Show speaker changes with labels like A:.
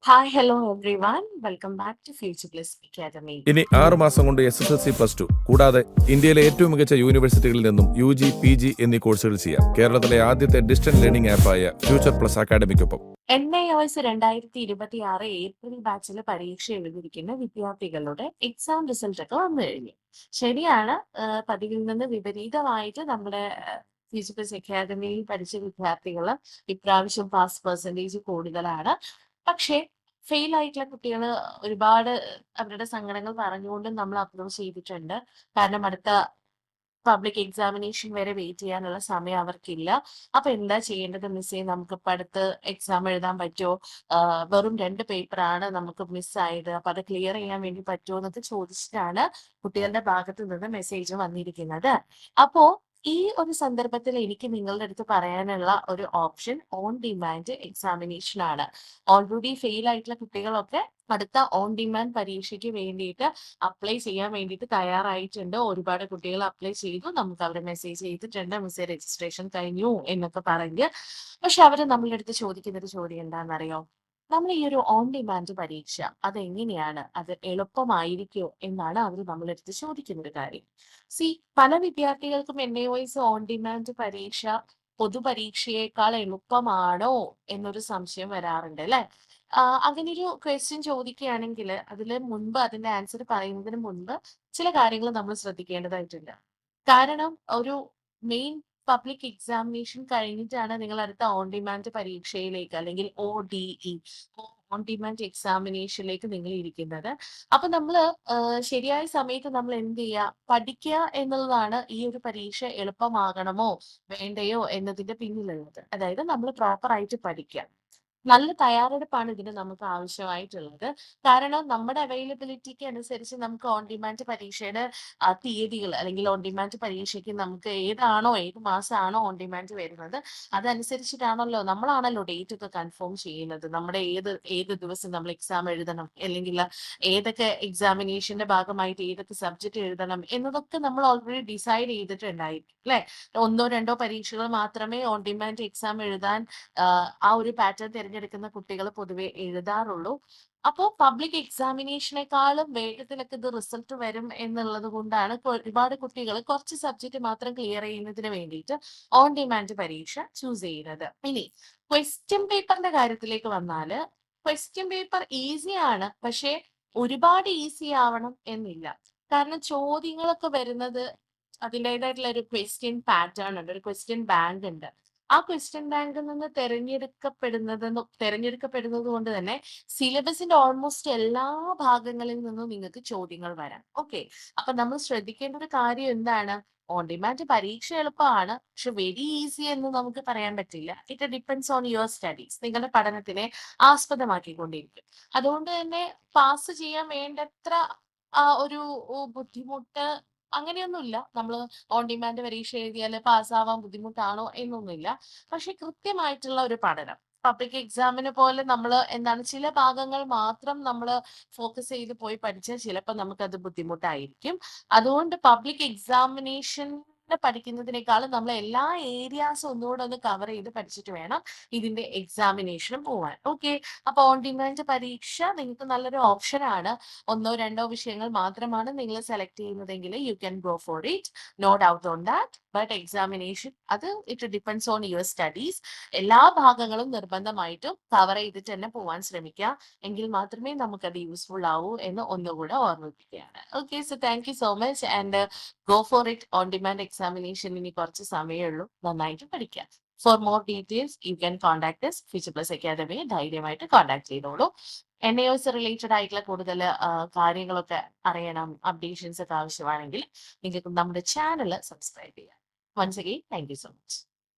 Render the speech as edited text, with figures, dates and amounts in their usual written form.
A: Hi, hello everyone. Welcome back to Future Bliss Academy.
B: ഇനി 6 മാസം കൊണ്ട് SSLC+2 കൂടാതെ ഇന്ത്യയിലെ ഏറ്റവും മികച്ച യൂണിവേഴ്സിറ്റികളിൽ നിന്നും UG, PG എന്നീ കോഴ്സുകൾ ചെയ്യാം. കേരളത്തിലെ ആദ്യത്തെ ഡിസ്റ്റന്റ് ലേണിംഗ് ആപ്പായ ഫ്യൂച്ചർ പ്ലസ് അക്കാഡമിക്കൊപ്പം.
A: NIOS 2026 ഏപ്രിൽ ബാച്ചിൽ പരീക്ഷ എഴുതിയിരിക്കുന്ന വിദ്യാർത്ഥികളുടെ എക്സാം റിസൾട്ട് ഒക്കെ വന്നു കഴിഞ്ഞു. ശരിയാണ്, പതിവിൽ നിന്ന് വിപരീതമായിട്ട് നമ്മുടെ ഫ്യൂച്ചർ പ്ലസ് അക്കാദമിയിൽ പഠിച്ച വിദ്യാർത്ഥികൾ ഇപ്രാവശ്യം പാസ് പെർസെൻറ്റേജ് കൂടുതലാണ്. പക്ഷേ ഫെയിൽ ആയിട്ടുള്ള കുട്ടികൾ ഒരുപാട് അവരുടെ സങ്കടങ്ങൾ പറഞ്ഞുകൊണ്ട് നമ്മൾ അപ്രോച്ച് ചെയ്തിട്ടുണ്ട്. കാരണം അടുത്ത പബ്ലിക് എക്സാമിനേഷൻ വരെ വെയിറ്റ് ചെയ്യാനുള്ള സമയം അവർക്കില്ല. അപ്പൊ എന്താ ചെയ്യേണ്ടത് മിസ്സേ? നമുക്കിപ്പോ അടുത്ത് എക്സാം എഴുതാൻ പറ്റുമോ? വെറും 2 പേപ്പറാണ് നമുക്ക് മിസ്സായത്. അപ്പൊ അത് ക്ലിയർ ചെയ്യാൻ വേണ്ടി പറ്റുമോ എന്നൊക്കെ ചോദിച്ചിട്ടാണ് കുട്ടികളുടെ ഭാഗത്ത് നിന്ന് മെസ്സേജ് വന്നിരിക്കുന്നത്. അപ്പോ ഈ ഒരു സന്ദർഭത്തിൽ എനിക്ക് നിങ്ങളുടെ അടുത്ത് പറയാനുള്ള ഒരു ഓപ്ഷൻ ഓൺ ഡിമാൻഡ് എക്സാമിനേഷൻ ആണ്. ഓൾറെഡി ഫെയിൽ ആയിട്ടുള്ള കുട്ടികളൊക്കെ അടുത്ത ഓൺ ഡിമാൻഡ് പരീക്ഷയ്ക്ക് വേണ്ടിയിട്ട് അപ്ലൈ ചെയ്യാൻ വേണ്ടിയിട്ട് തയ്യാറായിട്ടുണ്ട്. ഒരുപാട് കുട്ടികൾ അപ്ലൈ ചെയ്തു. നമുക്ക് അവരെ മെസ്സേജ് ചെയ്തിട്ടുണ്ട്. മിസ്സേ രജിസ്ട്രേഷൻ കഴിഞ്ഞു എന്നൊക്കെ പറഞ്ഞ്. പക്ഷെ അവര് നമ്മളുടെ അടുത്ത് ചോദിക്കുന്ന ഒരു ചോദ്യം എന്താണെന്നറിയോ? നമ്മൾ ഈ ഒരു ഓൺ ഡിമാൻഡ് പരീക്ഷ അതെങ്ങനെയാണ്? അത് എളുപ്പമായിരിക്കോ എന്നാണ് അവർ നമ്മളുടെ അടുത്ത് ചോദിക്കുന്ന ഒരു കാര്യം. സി, പല വിദ്യാർത്ഥികൾക്കും NIOS ഓൺ ഡിമാൻഡ് പരീക്ഷ പൊതുപരീക്ഷയേക്കാൾ എളുപ്പമാണോ എന്നൊരു സംശയം വരാറുണ്ട് അല്ലെ? അങ്ങനെയൊരു ക്വസ്റ്റ്യൻ ചോദിക്കുകയാണെങ്കിൽ അതിന്റെ ആൻസർ പറയുന്നതിന് മുൻപ് ചില കാര്യങ്ങൾ നമ്മൾ ശ്രദ്ധിക്കേണ്ടതായിട്ടുണ്ട്. കാരണം ഒരു മെയിൻ പബ്ലിക് എക്സാമിനേഷൻ കഴിഞ്ഞിട്ടാണ് നിങ്ങൾ അടുത്ത ഓൺ ഡിമാൻഡ് പരീക്ഷയിലേക്ക് അല്ലെങ്കിൽ ODE ഓൺ ഡിമാൻഡ് എക്സാമിനേഷനിലേക്ക് നിങ്ങൾ ഇരിക്കുന്നത്. അപ്പൊ നമ്മള് ശരിയായ സമയത്ത് നമ്മൾ എന്ത് ചെയ്യുക? പഠിക്കുക എന്നുള്ളതാണ് ഈ ഒരു പരീക്ഷ എളുപ്പമാകണമോ വേണ്ടയോ എന്നതിന്റെ പിന്നിലുള്ളത്. അതായത് നമ്മൾ പ്രോപ്പർ ആയിട്ട് പഠിക്കുക. നല്ല തയ്യാറെടുപ്പാണ് ഇതിന് നമുക്ക് ആവശ്യമായിട്ടുള്ളത്. കാരണം നമ്മുടെ അവൈലബിലിറ്റിക്ക് അനുസരിച്ച് നമുക്ക് ഓൺ ഡിമാൻഡ് പരീക്ഷയുടെ തീയതികൾ അല്ലെങ്കിൽ ഓൺ ഡിമാൻഡ് പരീക്ഷയ്ക്ക് നമുക്ക് ഏത് മാസമാണോ ഓൺ ഡിമാൻഡ് വരുന്നത് അതനുസരിച്ചിട്ടാണല്ലോ നമ്മളാണല്ലോ ഡേറ്റ് ഒക്കെ കൺഫേം ചെയ്യുന്നത്. നമ്മുടെ ഏത് ദിവസം നമ്മൾ എക്സാം എഴുതണം, അല്ലെങ്കിൽ ഏതൊക്കെ എക്സാമിനേഷന്റെ ഭാഗമായിട്ട് ഏതൊക്കെ സബ്ജക്ട് എഴുതണം എന്നതൊക്കെ നമ്മൾ ഓൾറെഡി ഡിസൈഡ് ചെയ്തിട്ടുണ്ടായിരിക്കും അല്ലെ? ഒന്നോ രണ്ടോ പരീക്ഷകൾ മാത്രമേ ഓൺ ഡിമാൻഡ് എക്സാം എഴുതാൻ ആ ഒരു പാറ്റേൺ തിരഞ്ഞെടുക്കുന്ന കുട്ടികൾ പൊതുവെ എഴുതാറുള്ളൂ. അപ്പോൾ പബ്ലിക് എക്സാമിനേഷനെക്കാളും വേഗത്തിലൊക്കെ ഇത് റിസൾട്ട് വരും എന്നുള്ളത് കൊണ്ടാണ് ഒരുപാട് കുട്ടികൾ കുറച്ച് സബ്ജക്ട് മാത്രം ക്ലിയർ ചെയ്യുന്നതിന് വേണ്ടിയിട്ട് ഓൺ ഡിമാൻഡ് പരീക്ഷ ചൂസ് ചെയ്യുന്നത്. ഇനി ക്വസ്റ്റ്യൻ പേപ്പറിന്റെ കാര്യത്തിലേക്ക് വന്നാല് ക്വസ്റ്റ്യൻ പേപ്പർ ഈസിയാണ്, പക്ഷേ ഒരുപാട് ഈസി ആവണം എന്നില്ല. കാരണം ചോദ്യങ്ങളൊക്കെ വരുന്നത് അതിൻ്റെതായിട്ടുള്ള ഒരു ക്വസ്റ്റ്യൻ പാറ്റേൺ ഉണ്ട്, ഒരു ക്വസ്റ്റ്യൻ ബാങ്ക് ഉണ്ട്. ആ ക്വസ്റ്റ്യൻ ബാങ്കിൽ നിന്ന് തെരഞ്ഞെടുക്കപ്പെടുന്നത് കൊണ്ട് തന്നെ സിലബസിന്റെ ഓൾമോസ്റ്റ് എല്ലാ ഭാഗങ്ങളിൽ നിന്നും നിങ്ങൾക്ക് ചോദ്യങ്ങൾ വരാം. ഓക്കെ, അപ്പൊ നമ്മൾ ശ്രദ്ധിക്കേണ്ട ഒരു കാര്യം എന്താണ്? ഓൺ ഡിമാൻഡ് പരീക്ഷ എളുപ്പമാണ്, പക്ഷെ വെരി ഈസി എന്ന് നമുക്ക് പറയാൻ പറ്റില്ല. It depends on your studies. നിങ്ങളുടെ പഠനത്തിനെ ആസ്പദമാക്കിക്കൊണ്ടിരിക്കും. അതുകൊണ്ട് തന്നെ പാസ് ചെയ്യാൻ വേണ്ടത്ര ഒരു ബുദ്ധിമുട്ട് അങ്ങനെയൊന്നുമില്ല. നമ്മൾ ഓൺ ഡിമാൻഡ് പരീക്ഷ എഴുതിയാൽ പാസ്സാവാൻ ബുദ്ധിമുട്ടാണോ എന്നൊന്നുമില്ല. പക്ഷെ കൃത്യമായിട്ടുള്ള ഒരു പഠനം, പബ്ലിക് എക്സാമിന് പോലെ നമ്മൾ എന്താണ് ചില ഭാഗങ്ങൾ മാത്രം നമ്മൾ ഫോക്കസ് ചെയ്ത് പോയി പഠിച്ചാൽ ചിലപ്പോൾ നമുക്കത് ബുദ്ധിമുട്ടായിരിക്കും. അതുകൊണ്ട് പബ്ലിക് എക്സാമിനേഷൻ പഠിക്കുന്നതിനേക്കാളും നമ്മൾ എല്ലാ ഏരിയാസും ഒന്നുകൂടെ ഒന്ന് കവർ ചെയ്ത് പഠിച്ചിട്ട് വേണം ഇതിന്റെ എക്സാമിനേഷനും പോവാൻ. ഓക്കെ, അപ്പൊ ഓൺ ഡിമാൻഡ് പരീക്ഷ നിങ്ങൾക്ക് നല്ലൊരു ഓപ്ഷൻ ആണ്. ഒന്നോ രണ്ടോ വിഷയങ്ങൾ മാത്രമാണ് നിങ്ങൾ സെലക്ട് ചെയ്യുന്നതെങ്കിൽ you can go for it, no doubt on that. But examination അത് it depends on your studies. എല്ലാ ഭാഗങ്ങളും നിർബന്ധമായിട്ടും കവർ ചെയ്തിട്ട് തന്നെ പോവാൻ ശ്രമിക്കുക. എങ്കിൽ മാത്രമേ നമുക്കത് യൂസ്ഫുൾ ആവൂ എന്ന് ഒന്നുകൂടെ ഓർമ്മിപ്പിക്കുകയാണ്. Okay, so thank you so much and go for it. On demand examination ഇനി കുറച്ച് സമയമേ ഉള്ളൂ. നന്നായിട്ട് പഠിക്കുക. For more details you can contact us future plus അക്കാദമിയെ ധൈര്യമായിട്ട് കോൺടാക്ട് ചെയ്തോളൂ. NIOS റിലേറ്റഡ് ആയിട്ടുള്ള കൂടുതൽ കാര്യങ്ങളൊക്കെ അറിയണം, അപ്ഡേഷൻസ് ഒക്കെ ആവശ്യമാണെങ്കിൽ നിങ്ങൾക്ക് നമ്മുടെ ചാനൽ സബ്സ്ക്രൈബ് ചെയ്യാം. Once again thank you so much.